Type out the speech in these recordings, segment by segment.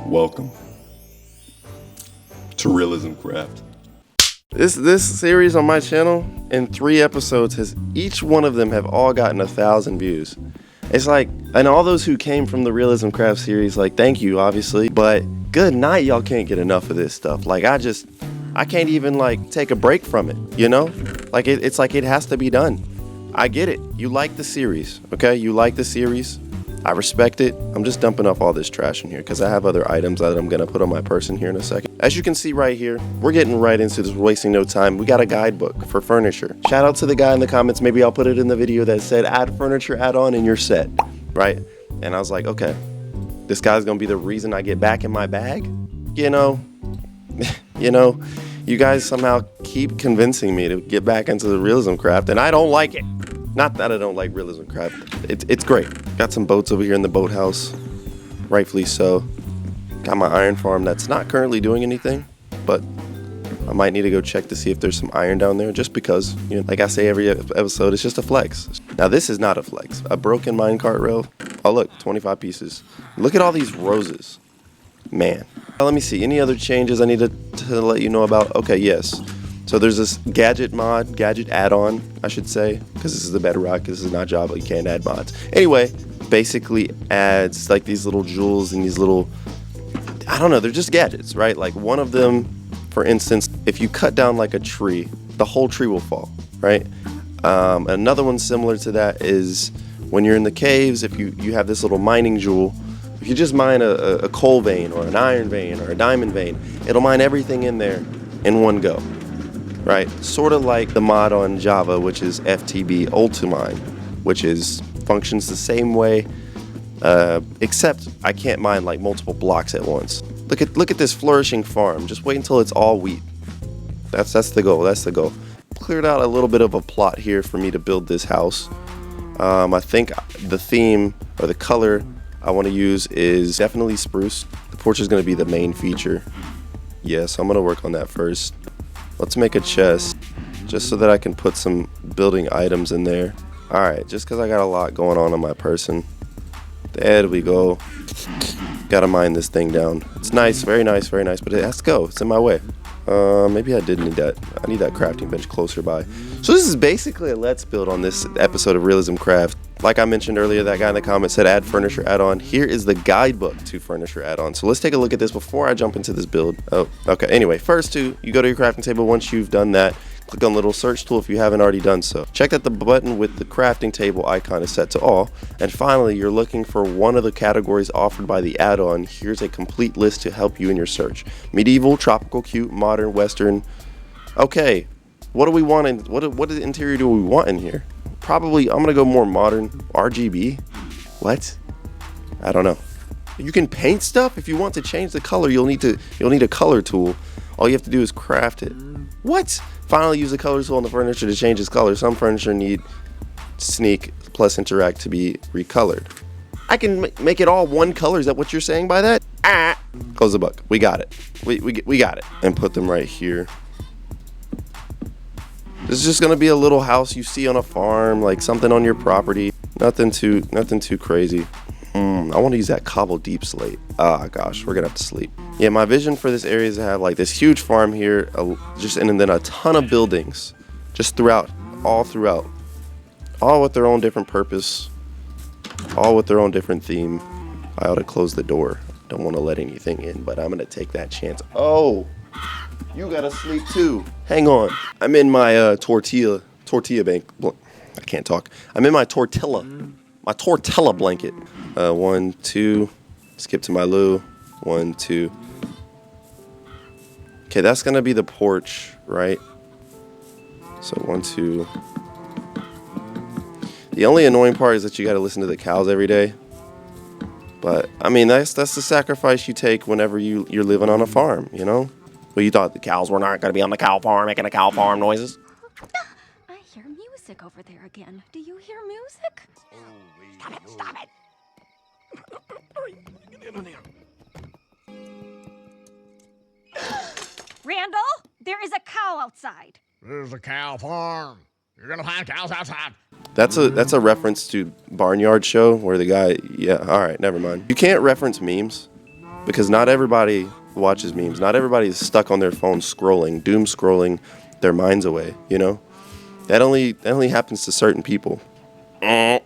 Welcome to Realism Craft. This series on my channel in 3 episodes each one of them have all gotten 1,000 views. It's like, and all those who came from the Realism Craft series, like, thank you, obviously, but good night, y'all can't get enough of this stuff. Like, I can't even, like, take a break from it, you know? Like, it's like it has to be done. I get it. You like the series, okay? You like the series. I respect it. I'm just dumping off all this trash in here because I have other items that I'm going to put on my person here in a second. As you can see right here, we're getting right into this, wasting no time. We got a guidebook for furniture. Shout out to the guy in the comments. Maybe I'll put it in the video that said, add furniture add-on in your set, right? And I was like, okay, this guy's going to be the reason I get back in my bag? You know, you guys somehow keep convincing me to get back into the Realism Craft, and I don't like it. Not that I don't like Realism Craft. It's great. Got some boats over here in the boathouse. Rightfully so. Got my iron farm that's not currently doing anything, but I might need to go check to see if there's some iron down there, just because, you know, like I say every episode, it's just a flex. Now this is not a flex. A broken minecart rail. Oh look, 25 pieces. Look at all these roses. Man. Let me see. Any other changes I need to let you know about? Okay, yes. So there's this gadget add-on, I should say, because this is the Bedrock, this is not Java, you can't add mods. Anyway, basically adds like these little jewels and these little, I don't know, they're just gadgets, right? Like one of them, for instance, if you cut down like a tree, the whole tree will fall, right? Another one similar to that is when you're in the caves, if you have this little mining jewel, if you just mine a coal vein or an iron vein or a diamond vein, it'll mine everything in there in one go. Right, sort of like the mod on Java, which is FTB Ultimine, which functions the same way, except I can't mine like multiple blocks at once. Look at this flourishing farm. Just wait until it's all wheat. That's the goal. That's the goal. Cleared out a little bit of a plot here for me to build this house. I think the theme or the color I want to use is definitely spruce. The porch is going to be the main feature. Yeah, so I'm going to work on that first. Let's make a chest, just so that I can put some building items in there. Alright, just because I got a lot going on my person. There we go. Gotta mine this thing down. It's nice, very nice, but it has to go. It's in my way. Maybe I did need that. I need that crafting bench closer by. So this is basically a let's build on this episode of Realism Craft. Like I mentioned earlier, that guy in the comments said add furniture add-on. Here is the guidebook to furniture add-on. So let's take a look at this before I jump into this build. Oh, okay. Anyway, first you go to your crafting table. Once you've done that, click on the little search tool if you haven't already done so. Check that the button with the crafting table icon is set to all. And finally, you're looking for one of the categories offered by the add-on. Here's a complete list to help you in your search. Medieval, tropical, cute, modern, western. Okay, what do we want in, what interior do we want in here? Probably, I'm gonna go more modern. RGB? What? I don't know. You can paint stuff. If you want to change the color, you'll need a color tool. All you have to do is craft it. What? Finally, use the color tool on the furniture to change its color. Some furniture need sneak plus interact to be recolored. I can make it all one color. Is that what you're saying by that? Ah! Close the book. We got it. We got it. And put them right here. This is just gonna be a little house you see on a farm, like something on your property. Nothing too crazy. I want to use that cobble deep slate. Ah, gosh, we're gonna have to sleep. Yeah, my vision for this area is to have like this huge farm here, and then a ton of buildings, just all with their own different purpose, all with their own different theme. I ought to close the door. Don't want to let anything in, but I'm gonna take that chance. Oh. You gotta sleep too. Hang on. I'm in my tortilla bank. I can't talk. I'm in my tortilla blanket. 1, 2. Skip to my loo. 1, 2. Okay, that's gonna be the porch, right? So 1, 2. The only annoying part is that you gotta listen to the cows every day. But I mean, that's the sacrifice you take whenever you're living on a farm, you know? Well, you thought the cows were not going to be on the cow farm making the cow farm noises? I hear music over there again. Do you hear music? Stop it! Randall, there is a cow outside. There's a cow farm. You're gonna find cows outside. That's a reference to Barnyard Show where the guy, yeah, all right, never mind. You can't reference memes. because not everybody watches memes. Not everybody is stuck on their phone scrolling, doom scrolling their minds away, you know? That only happens to certain people.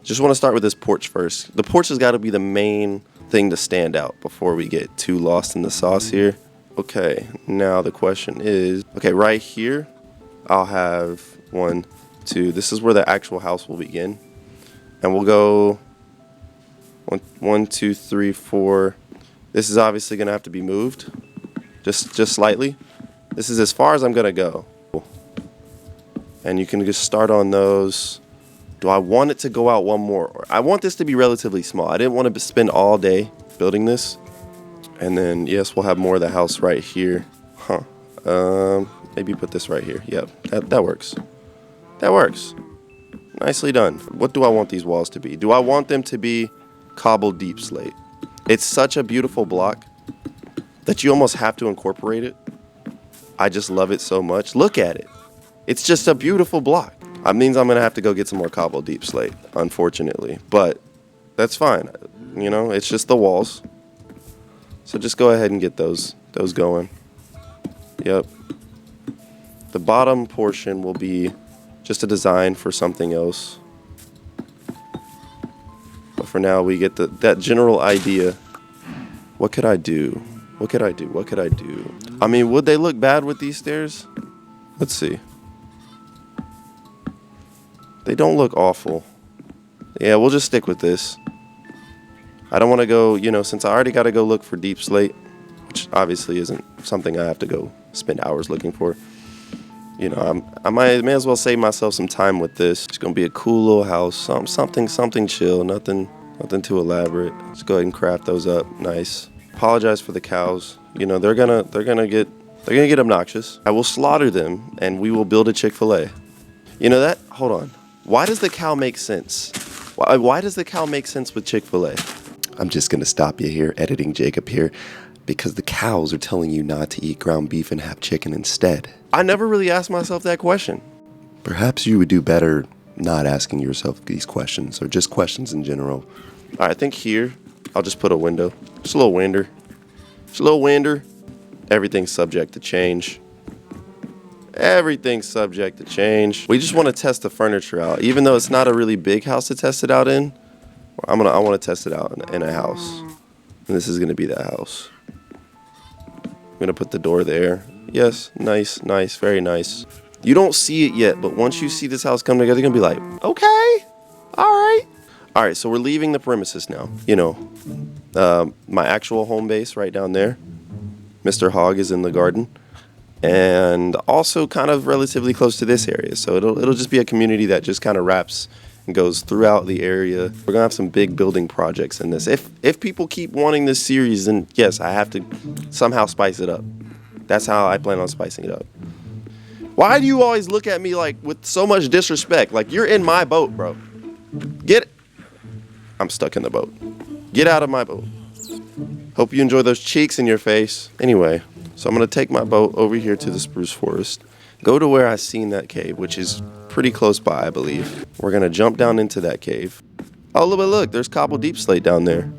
Just want to start with this porch first. The porch has got to be the main thing to stand out before we get too lost in the sauce here. Okay, now the question is, okay, right here, I'll have 1, 2. This is where the actual house will begin. And we'll go 1, 2, 3, 4. This is obviously going to have to be moved just slightly. This is as far as I'm going to go. And you can just start on those. Do I want it to go out one more? I want this to be relatively small. I didn't want to spend all day building this. And then, yes, we'll have more of the house right here. Maybe put this right here. Yep, that works. That works. Nicely done. What do I want these walls to be? Do I want them to be cobbled deep slate? It's such a beautiful block that you almost have to incorporate it. I just love it so much. Look at it. It's just a beautiful block. That means I'm going to have to go get some more cobbled deep slate, unfortunately. But that's fine. You know, it's just the walls. So just go ahead and get those going. Yep. The bottom portion will be just a design for something else. But for now, we get that general idea. What could I do? What could I do? What could I do? I mean, would they look bad with these stairs? Let's see. They don't look awful. Yeah, we'll just stick with this. I don't want to go, you know, since I already got to go look for deep slate, which obviously isn't something I have to go spend hours looking for. You know, I may as well save myself some time with this. It's going to be a cool little house, something chill, nothing too elaborate. Let's go ahead and craft those up. Nice. Apologize for the cows. You know, they're gonna get obnoxious. I will slaughter them and we will build a Chick-fil-A. You know that? Hold on. Why does the cow make sense? Why does the cow make sense with Chick-fil-A? I'm just going to stop you here, editing Jacob here, because the cows are telling you not to eat ground beef and have chicken instead. I never really asked myself that question. Perhaps you would do better not asking yourself these questions, or just questions in general. All right, I think here, I'll just put a window. Just a little winder. Just a little winder. Everything's subject to change. Everything's subject to change. We just want to test the furniture out. Even though it's not a really big house to test it out in, I want to test it out in a house. And this is going to be that house. I'm going to put the door there. Yes, nice, very nice. You don't see it yet, but once you see this house come together, you're going to be like, okay, all right, so we're leaving the premises now. You know, my actual home base right down there. Mr. Hogg is in the garden. And also kind of relatively close to this area. So it'll just be a community that just kind of wraps and goes throughout the area. We're going to have some big building projects in this. If people keep wanting this series, then yes, I have to somehow spice it up. That's how I plan on spicing it up. Why do you always look at me like with so much disrespect? Like, you're in my boat, bro. I'm stuck in the boat. Get out of my boat. Hope you enjoy those cheeks in your face. Anyway, so I'm going to take my boat over here to the spruce forest. Go to where I seen that cave, which is pretty close by, I believe. We're going to jump down into that cave. Oh, look, there's cobble deep slate down there.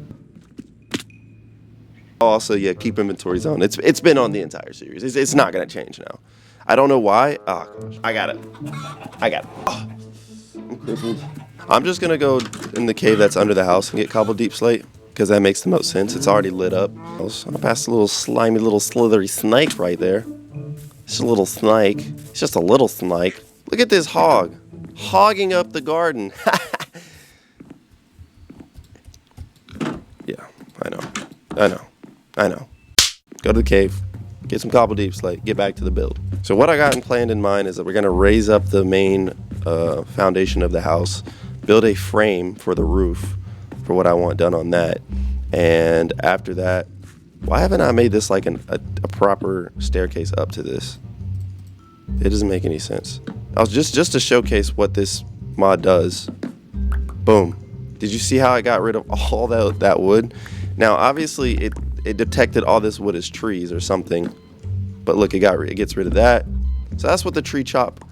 Also, yeah, keep inventories on. It's been on the entire series. It's not going to change now. I don't know why. Oh, gosh. I got it. Oh, I'm crippled. I'm just going to go in the cave that's under the house and get cobble deep slate, because that makes the most sense. It's already lit up. I'll pass a little slimy, little slithery snake right there. It's a little snake. It's just a little snake. Look at this hog. Hogging up the garden. Yeah, I know. Go to the cave. Get some cobble deep slate. Get back to the build. So what I got planned in mind is that we're going to raise up the main foundation of the house. Build a frame for the roof for what I want done on that. And after that, why haven't I made this like a proper staircase up to this? It doesn't make any sense. I was just to showcase what this mod does. Boom. Did you see how I got rid of all that wood? Now, obviously, it detected all this wood as trees or something. But look, it gets rid of that. So that's what the tree chop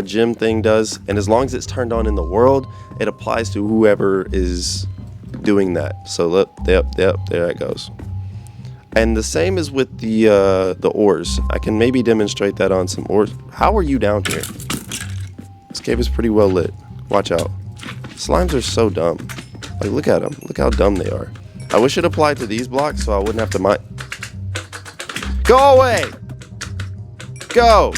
gem thing does. And as long as it's turned on in the world, it applies to whoever is doing that. So look, yep, there it goes. And the same is with the ores. I can maybe demonstrate that on some ores. How are you down here? This cave is pretty well lit. Watch out. Slimes are so dumb. Like, look at them. Look how dumb they are. I wish it applied to these blocks so I wouldn't have to mine. Go away! Go!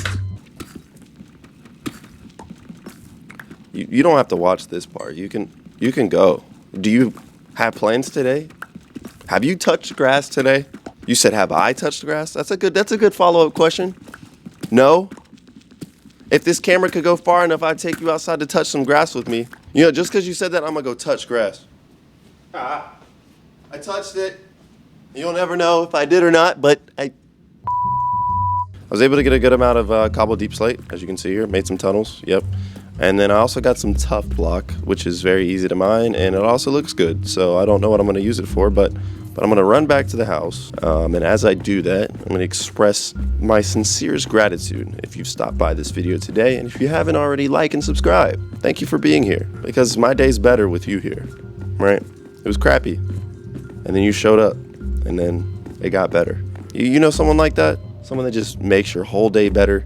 You don't have to watch this part. You can go. Do you have plans today? Have you touched grass today? You said, have I touched grass? That's a good follow-up question. No? If this camera could go far enough, I'd take you outside to touch some grass with me. You know, just because you said that, I'm going to go touch grass. I touched it. You'll never know if I did or not, but I was able to get a good amount of cobble deep slate, as you can see here. Made some tunnels, yep. And then I also got some tough block, which is very easy to mine, and it also looks good. So I don't know what I'm going to use it for, but I'm going to run back to the house. And as I do that, I'm going to express my sincerest gratitude if you've stopped by this video today. And if you haven't already, like and subscribe. Thank you for being here, because my day's better with you here, right? It was crappy, and then you showed up, and then it got better. You know someone like that? Someone that just makes your whole day better,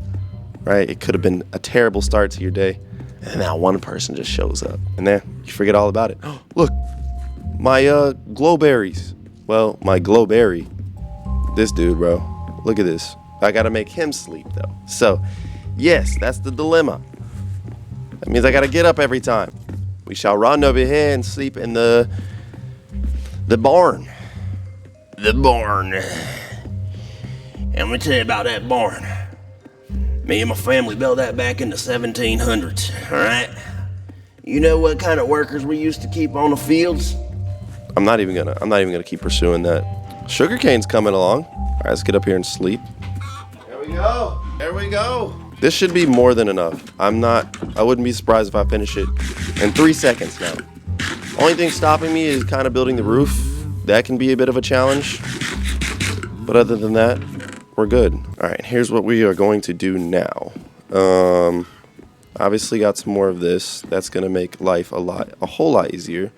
right? It could have been a terrible start to your day, and now one person just shows up, and then you forget all about it. Look, my glowberries. Well, my glowberry. This dude, bro. Look at this. I gotta make him sleep though. So, yes, that's the dilemma. That means I gotta get up every time. We shall run over here and sleep in the barn. The barn. I'm gonna tell you about that barn. Me and my family built that back in the 1700s, alright? You know what kind of workers we used to keep on the fields? I'm not even gonna keep pursuing that. Sugarcane's coming along. Alright, let's get up here and sleep. There we go. There we go. This should be more than enough. I wouldn't be surprised if I finish it in 3 seconds now. Only thing stopping me is kind of building the roof. That can be a bit of a challenge. But other than that, we're good. All right, here's what we are going to do now. Obviously got some more of this. That's gonna make life a whole lot easier.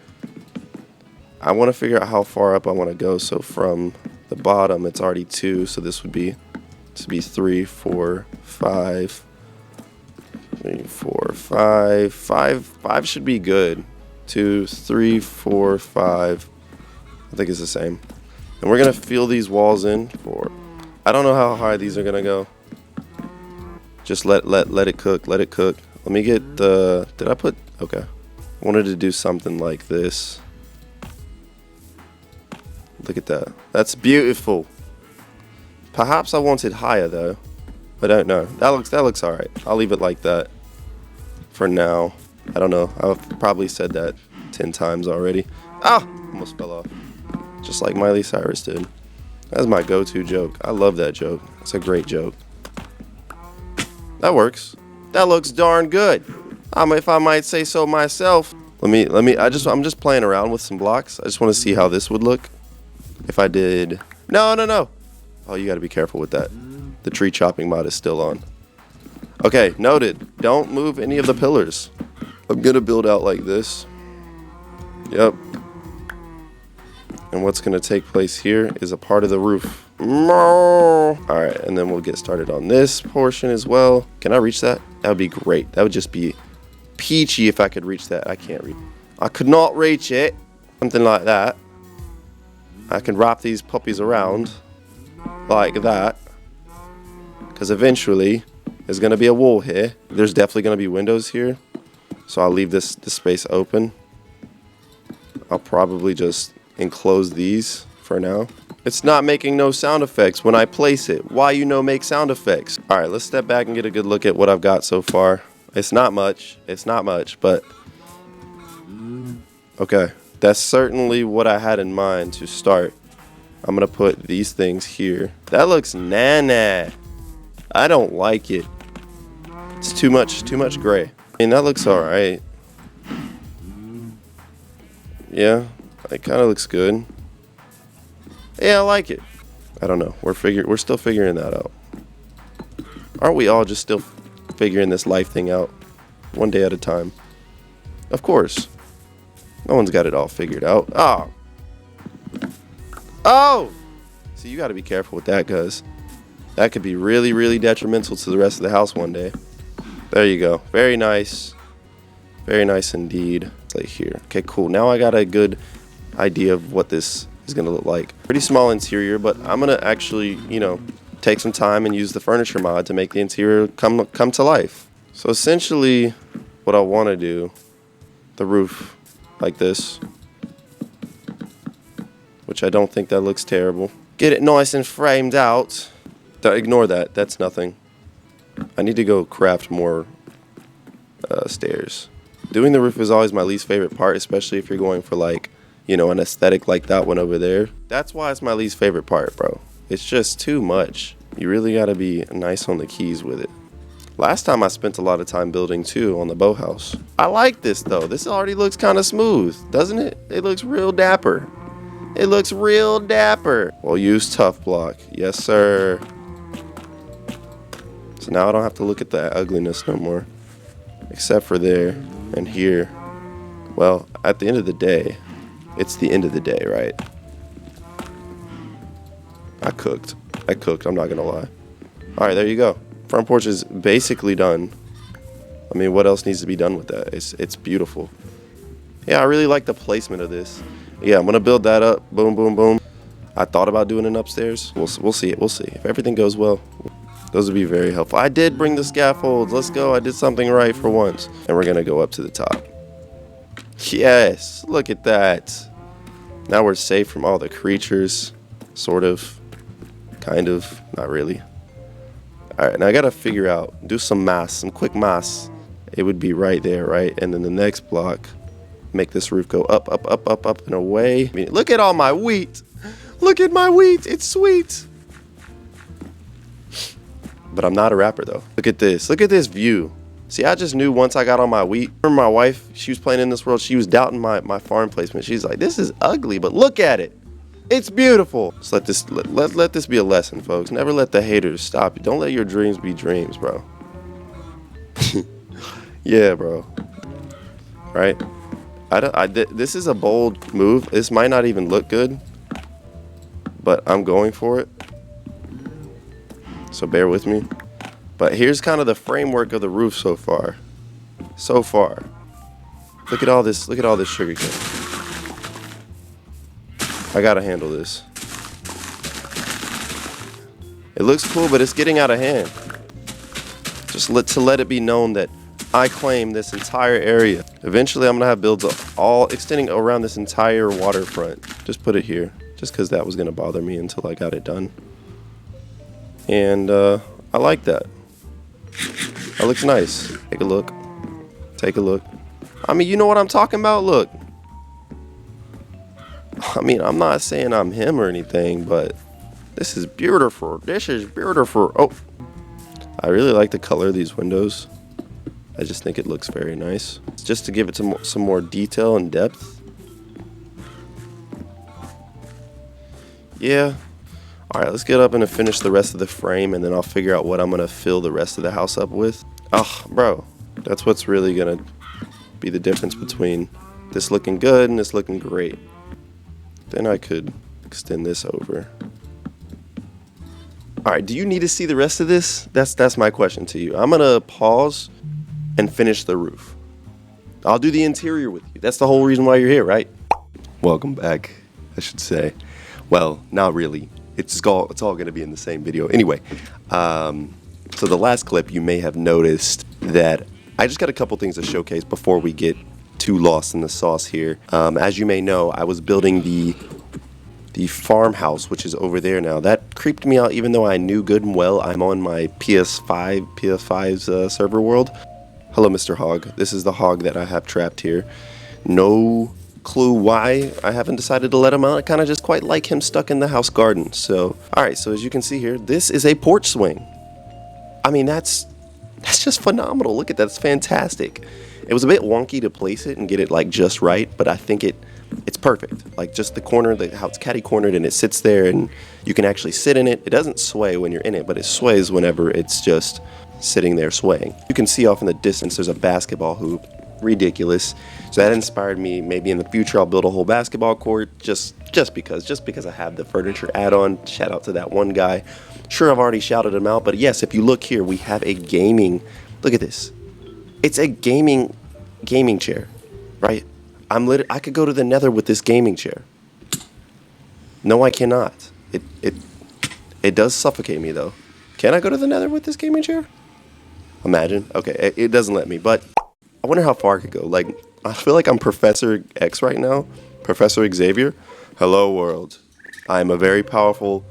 I want to figure out how far up I want to go. So from the bottom, it's already 2. So this would be 3, 4, 5. 3, 4, 5. 5 should be good. 2, 3, 4, 5. I think it's the same. And we're gonna fill these walls in for. I don't know how high these are gonna go. Just let it cook. Let it cook. Let me get the. Did I put? Okay. I wanted to do something like this. Look at that. That's beautiful. Perhaps I want it higher though. I don't know. That looks alright. I'll leave it like that for now. I don't know. I've probably said that 10 times already. Ah! Almost fell off. Just like Miley Cyrus did. That's my go-to joke. I love that joke. It's a great joke. That works. That looks darn good. If I might say so myself. I'm just playing around with some blocks. I just want to see how this would look. If I did... No. Oh, you got to be careful with that. The tree chopping mod is still on. Okay, noted. Don't move any of the pillars. I'm going to build out like this. Yep. And what's going to take place here is a part of the roof. Alright, and then we'll get started on this portion as well. Can I reach that? That would be great. That would just be peachy if I could reach that. I can't reach. I could not reach it. Something like that. I can wrap these puppies around like that. Because eventually there's going to be a wall here. There's definitely going to be windows here. So I'll leave this space open. I'll probably just enclose these for now. It's not making no sound effects when I place it. Why make sound effects? All right, let's step back and get a good look at what I've got so far. It's not much, but okay. That's certainly what I had in mind to start. I'm gonna put these things here. That looks nah. I don't like it. It's too much gray. I mean, that looks all right. Yeah, it kind of looks good. Yeah, I like it. I don't know. We're still figuring that out. Aren't we all just still figuring this life thing out? One day at a time. Of course. No one's got it all figured out. Oh! So you got to be careful with that, because that could be really, really detrimental to the rest of the house one day. There you go. Very nice. Very nice indeed. Like here. Okay, cool. Now I got a good idea of what this is going to look like. Pretty small interior, but I'm going to actually, you know, take some time and use the furniture mod to make the interior come to life. So essentially what I want to do, the roof like this, which I don't think that looks terrible. Get it nice and framed out. Ignore that. That's nothing. I need to go craft more stairs. Doing the roof is always my least favorite part, especially if you're going for, like, you know, an aesthetic like that one over there. That's why it's my least favorite part, bro. It's just too much. You really gotta be nice on the keys with it. Last time I spent a lot of time building too on the boathouse. I like this though. This already looks kind of smooth, doesn't it? It looks real dapper. It looks real dapper. We'll use tough block. Yes, sir. So now I don't have to look at that ugliness no more. Except for there and here. Well, at the end of the day, it's the end of the day, right? I cooked, I'm not gonna lie. All right, there you go. Front porch is basically done. I mean, what else needs to be done with that? It's beautiful. Yeah, I really like the placement of this. Yeah, I'm gonna build that up. Boom, boom, boom. I thought about doing an upstairs. We'll see it. We'll see. If everything goes well, those would be very helpful. I did bring the scaffolds. Let's go. I did something right for once. And we're gonna go up to the top. Yes, look at that. Now we're safe from all the creatures. Sort of. Kind of. Not really. Alright, now I gotta figure out, do some math, some quick math. It would be right there, right? And then the next block, make this roof go up, up, up, up, up, and away. I mean, look at all my wheat. Look at my wheat. It's sweet. But I'm not a rapper, though. Look at this. Look at this view. See, I just knew once I got on my wheat. Remember my wife, she was playing in this world. She was doubting my farm placement. She's like, this is ugly, but look at it. It's beautiful. So let this be a lesson, folks. Never let the haters stop you. Don't let your dreams be dreams, bro. Yeah, bro. Right? This is a bold move. This might not even look good, but I'm going for it. So bear with me. But here's kind of the framework of the roof so far. So far. Look at all this. Look at all this sugar cane. I gotta handle this. It looks cool, but it's getting out of hand. Just to let it be known that I claim this entire area. Eventually, I'm gonna have builds all extending around this entire waterfront. Just put it here, just because that was gonna bother me until I got it done. And I like that. That looks nice. Take a look. Take a look. I mean, you know what I'm talking about? Look. I mean, I'm not saying I'm him or anything, but this is beautiful. This is beautiful. Oh, I really like the color of these windows. I just think it looks very nice. Just to give it some more detail and depth. Yeah. All right, let's get up and finish the rest of the frame, and then I'll figure out what I'm gonna fill the rest of the house up with. Oh, bro, that's what's really gonna be the difference between this looking good and this looking great. Then I could extend this over. All right, do you need to see the rest of this? That's my question to you. I'm gonna pause and finish the roof. I'll do the interior with you. That's the whole reason why you're here, right? Welcome back, I should say. Well, not really. It's all gonna be in the same video. Anyway, so the last clip, you may have noticed that I just got a couple things to showcase before we get too lost in the sauce here. As you may know, I was building the farmhouse, which is over there now. That creeped me out, even though I knew good and well I'm on my PS5's server world. Hello, Mr. Hog. This is the hog that I have trapped here. No clue why I haven't decided to let him out. I kind of just quite like him stuck in the house garden. So, all right. So as you can see here, this is a porch swing. I memean, that's just phenomenal. Look at that. It's fantastic. It was a bit wonky to place it and get it like just right, but I think it's perfect. Like just the corner, how it's catty cornered, and it sits there, and you can actually sit in it. It doesn't sway when you're in it, but it sways whenever it's just sitting there swaying. You can see off in the distance there's a basketball hoop. ridiculous. So that inspired me. Maybe in the future I'll build a whole basketball court just because I have the furniture add-on. Shout out to that one guy. Sure, I've already shouted him out, but yes, if you look here, we have a gaming. Look at this. It's a gaming chair, right? I could go to the Nether with this gaming chair. No, I cannot. It does suffocate me though. Can I go to the Nether with this gaming chair? Imagine. Okay, it doesn't let me, but I wonder how far I could go. Like, I feel like I'm Professor X right now. Professor Xavier. Hello, world. I am a very powerful,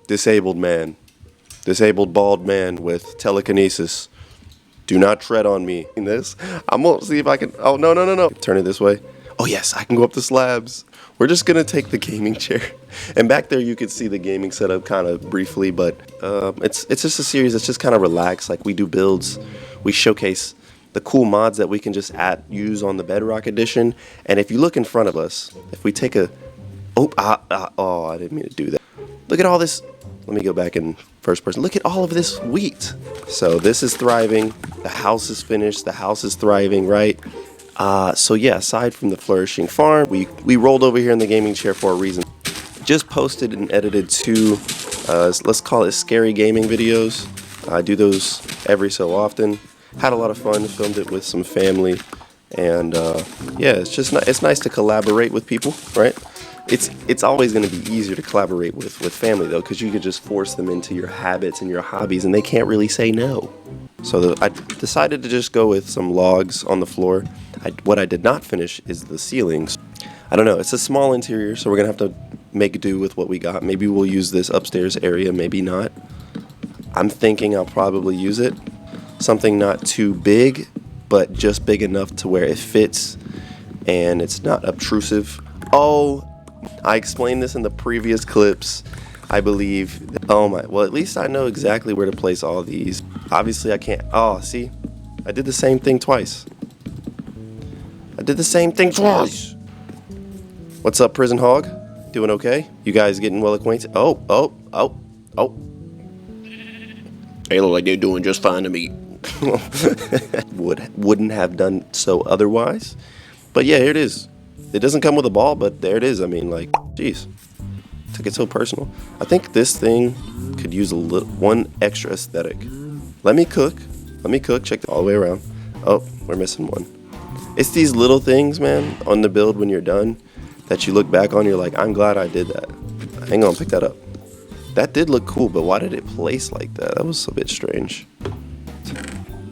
disabled man. Disabled bald man with telekinesis. Do not tread on me. In this, I'm gonna see if I can. Oh, no. Turn it this way. Oh, yes, I can go up the slabs. We're just gonna take the gaming chair. And back there, you could see the gaming setup kind of briefly, but it's just a series that's just kind of relaxed. Like, we do builds, we showcase the cool mods that we can just use on the Bedrock edition. And if you look in front of us, if we take a, I didn't mean to do that. Look at all this. Let me go back in first person. Look at all of this wheat. So this is thriving. The house is finished. The house is thriving, right? So yeah, aside from the flourishing farm, we rolled over here in the gaming chair for a reason. Just posted and edited 2, let's call it scary gaming videos. I do those every so often. Had a lot of fun, filmed it with some family, and yeah, it's nice to collaborate with people, right? It's always going to be easier to collaborate with family though, because you can just force them into your habits and your hobbies, and they can't really say no. So I decided to just go with some logs on the floor. What I did not finish is the ceilings. I don't know, it's a small interior, so we're gonna have to make do with what we got. Maybe we'll use this upstairs area, maybe not. I'm thinking I'll probably use it. Something not too big, but just big enough to where it fits and it's not obtrusive. Oh, I explained this in the previous clips, I believe. Oh my, well, at least I know exactly where to place all these. Obviously I can't, oh, see? I did the same thing twice. What's up, Prison Hog? Doing okay? You guys getting well acquainted? Oh. Hey, look like they're doing just fine to me. Wouldn't have done so otherwise. But yeah, here it is. It doesn't come with a ball, but there it is. I mean, like, jeez. Took it so personal. I think this thing could use one extra aesthetic. Let me cook. Check it all the way around. Oh, we're missing one. It's these little things, man, on the build when you're done that you look back on, you're like, I'm glad I did that. Hang on, pick that up. That did look cool, but why did it place like that? That was a bit strange.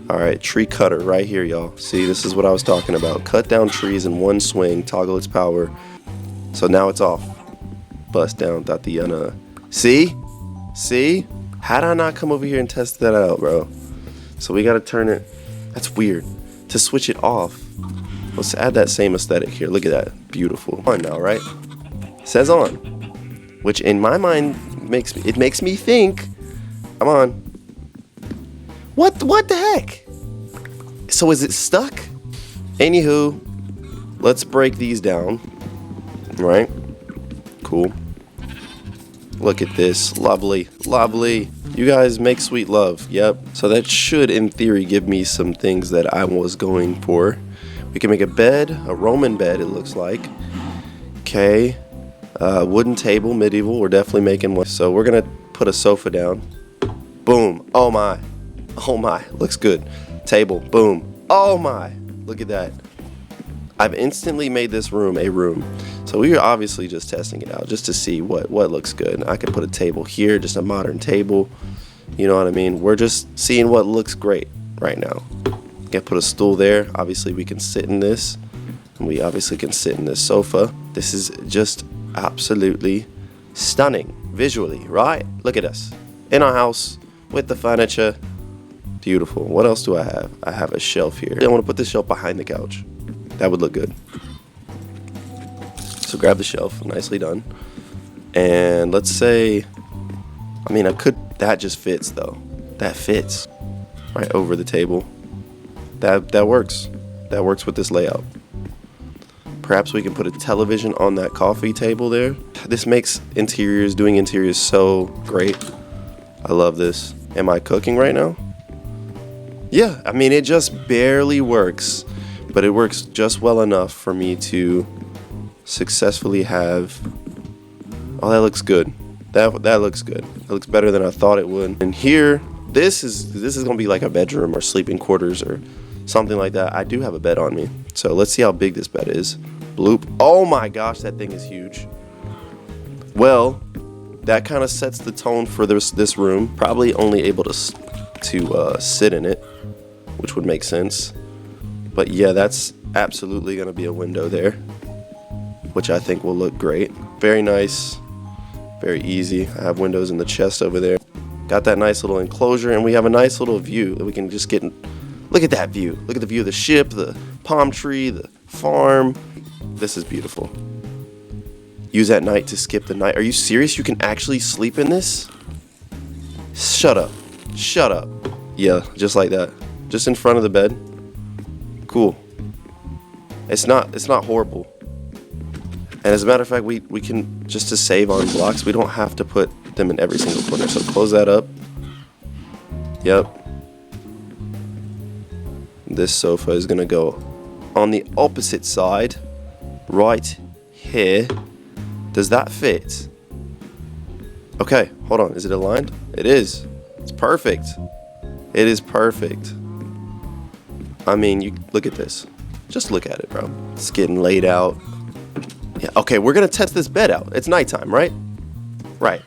All right, tree cutter right here, y'all. See, this is what I was talking about. Cut down trees in one swing, toggle its power. So now it's off. Bust down, Tatiana. See? How'd I not come over here and test that out, bro? So we gotta turn it, that's weird. To switch it off, let's add that same aesthetic here. Look at that, beautiful. On now, right? Says on, which in my mind makes me think. Come on. What the heck? So is it stuck? Anywho, let's break these down. Right? Cool. Look at this, lovely. You guys make sweet love. Yep. So that should, in theory, give me some things that I was going for. We can make a bed, a Roman bed, it looks like. Okay. Wooden table, medieval. We're definitely making one. So we're gonna put a sofa down. Boom. Oh my. Looks good. Table. Boom. Oh my. Look at that. I've instantly made this room a room. So we are obviously just testing it out just to see what looks good. I could put a table here, just a modern table. You know what I mean? We're just seeing what looks great right now. Can put a stool there. Obviously we can sit in this. And we obviously can sit in this sofa. This is just absolutely stunning visually, right? Look at us in our house with the furniture. Beautiful. What else do I have? I have a shelf here. I want to put this shelf behind the couch. That would look good. So grab the shelf, nicely done. And let's say, I mean, that just fits though. That fits right over the table. That works. That works with this layout. Perhaps we can put a television on that coffee table there. This makes doing interiors so great. I love this. Am I cooking right now? Yeah, I mean, it just barely works. but it works just well enough for me to successfully have. Oh, that looks good. That looks good. It looks better than I thought it would. And here, this is gonna be like a bedroom or sleeping quarters or something like that. I do have a bed on me, so let's see how big this bed is. Bloop. Oh my gosh, that thing is huge. Well, that kind of sets the tone for this room. Probably only able to sit in it, which would make sense. But yeah, that's absolutely gonna be a window there, which I think will look great. Very nice, very easy. I have windows in the chest over there. Got that nice little enclosure, and we have a nice little view that we can just get in. Look at that view. Look at the view of the ship, the palm tree, the farm. This is beautiful. Use at night to skip the night. Are you serious? You can actually sleep in this? Shut up. Shut up. Yeah, just like that. Just in front of the bed. Cool. It's not horrible. And as a matter of fact, we can, just to save on blocks, we don't have to put them in every single corner. So close that up. Yep. This sofa is gonna go on the opposite side, right here. Does that fit? Okay, hold on. Is it aligned? It is. It's perfect. It is perfect. I mean, you look at this. Just look at it, bro. It's getting laid out. Yeah. Okay, we're gonna test this bed out. It's nighttime, right? Right.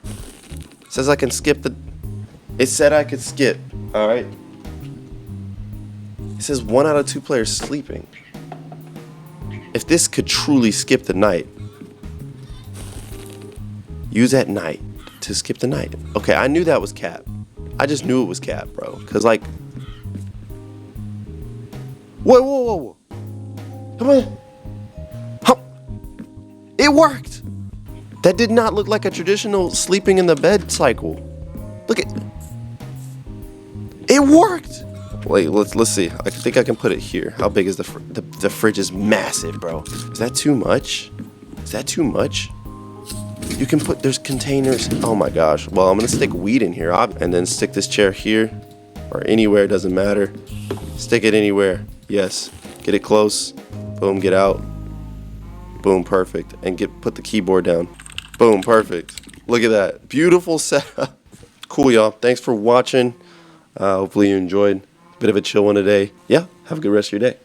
It says I can skip the. It said I could skip. All right. It says 1 out of 2 players sleeping. If this could truly skip the night, use at night to skip the night. Okay, I knew that was cap. I just knew it was cap, bro. Cause like, whoa. Come on. It worked. That did not look like a traditional sleeping in the bed cycle. Look at. It worked. Wait, let's see. I think I can put it here. How big is the fridge? Is massive, bro. Is that too much? Is that too much? You can put, there's containers. Oh my gosh. Well, I'm gonna stick weed in here, and then stick this chair here or anywhere, doesn't matter. Stick it anywhere. Yes. Get it close. Boom, get out. Boom, perfect. And put the keyboard down. Boom, perfect. Look at that. Beautiful setup. Cool, y'all. Thanks for watching. Hopefully you enjoyed. Bit of a chill one today. Yeah, have a good rest of your day.